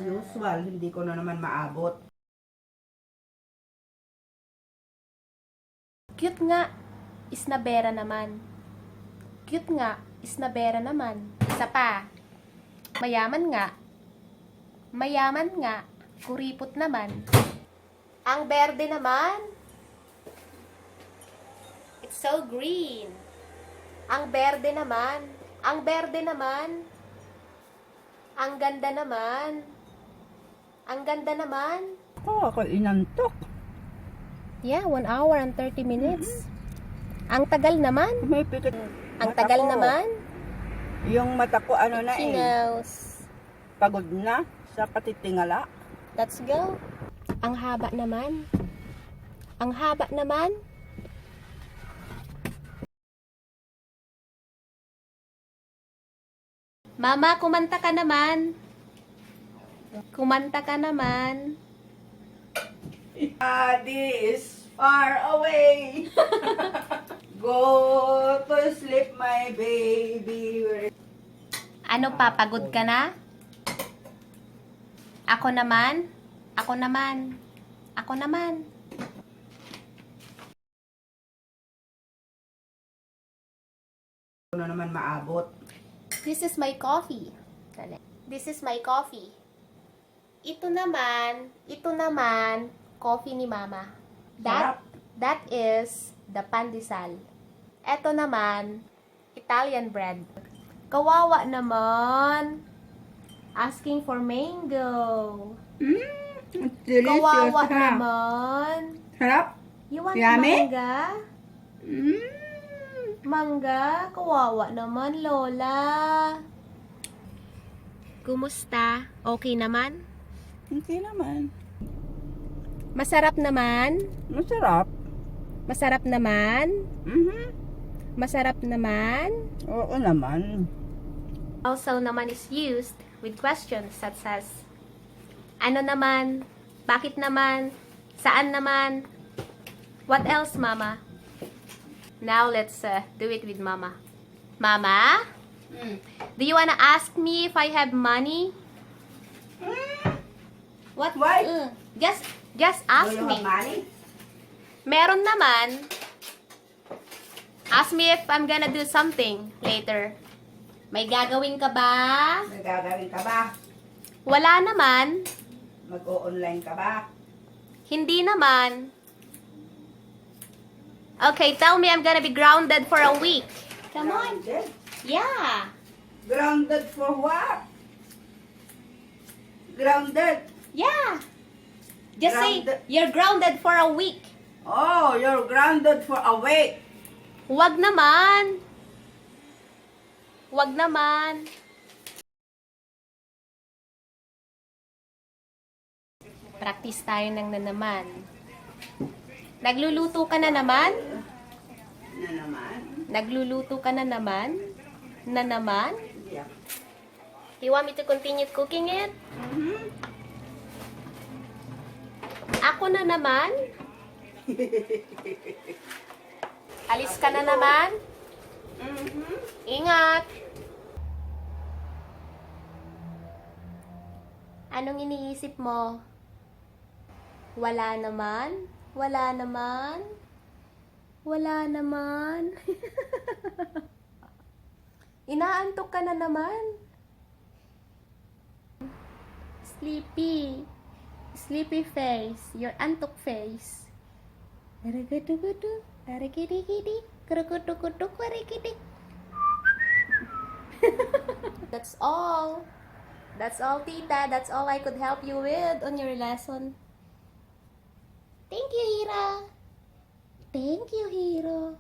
usual, hindi ko na naman maabot. Cute nga, isnabera naman. Cute nga, isnabera naman. Isa pa. Mayaman nga. Mayaman nga, kuripot naman. Ang berde naman. It's so green. Ang berde naman. Ang berde naman. Ang ganda naman. Ang ganda naman. Oh, ako inantok. Yeah, 1 hour and 30 minutes. Ang tagal naman. May pikit. Ang tagal naman. Yung mata ko ano na She knows. Pagod na sa katitingala. Let's go. Ang haba naman. Ang haba naman. Mama, kumanta ka naman. Kumanta ka naman. Daddy is far away. Go to sleep, my baby. Ano pa, pagod ka na? Ako naman. Ako naman. Ako naman. Ano naman maabot? This is my coffee. This is my coffee. Ito naman, coffee ni Mama. That is the pandesal. Ito naman, Italian bread. Kawawa naman. Asking for mango. Delicious. Kawawa naman. Sarap? You want Yummy? mangga? Mangga? Kawawa naman, Lola. Kumusta? Okay naman? Okay naman. Masarap naman? Masarap. Masarap naman? Masarap naman? Oo naman. Also naman is used with questions such as ano naman? Bakit naman? Saan naman? What else, Mama? Now let's do it with Mama. Mama? Do you wanna ask me if I have money? What? Why? Just ask Do you me. have money? Meron naman. Ask me if I'm gonna do something later. May gagawin ka ba? May gagawin ka ba? Wala naman. Mag-o-online ka ba? Hindi naman. Okay, tell me I'm gonna be grounded for a week. Come on. Grounded? Yeah. Grounded for what? Grounded? Yeah. Just say, Grounded. you're grounded for a week. Oh, you're grounded for a week. Wag naman. Wag naman. Practice tayo ng na naman. Nagluluto ka na naman? Na naman? Nagluluto ka na naman? Na naman? Yeah. You want me to continue cooking it? Ako na naman? Alis ka na naman? Ingat! Anong iniisip mo? Wala naman? Wala naman? Wala naman? Inaantok ka na naman? Sleepy. Sleepy face. Your antok face. Aragudugudu. Aragidi-gidi. Kurukutukutuk. Aragidi. That's all. That's all, Tita. That's all I could help you with on your lesson. Thank you, Hira. Thank you, Hiro.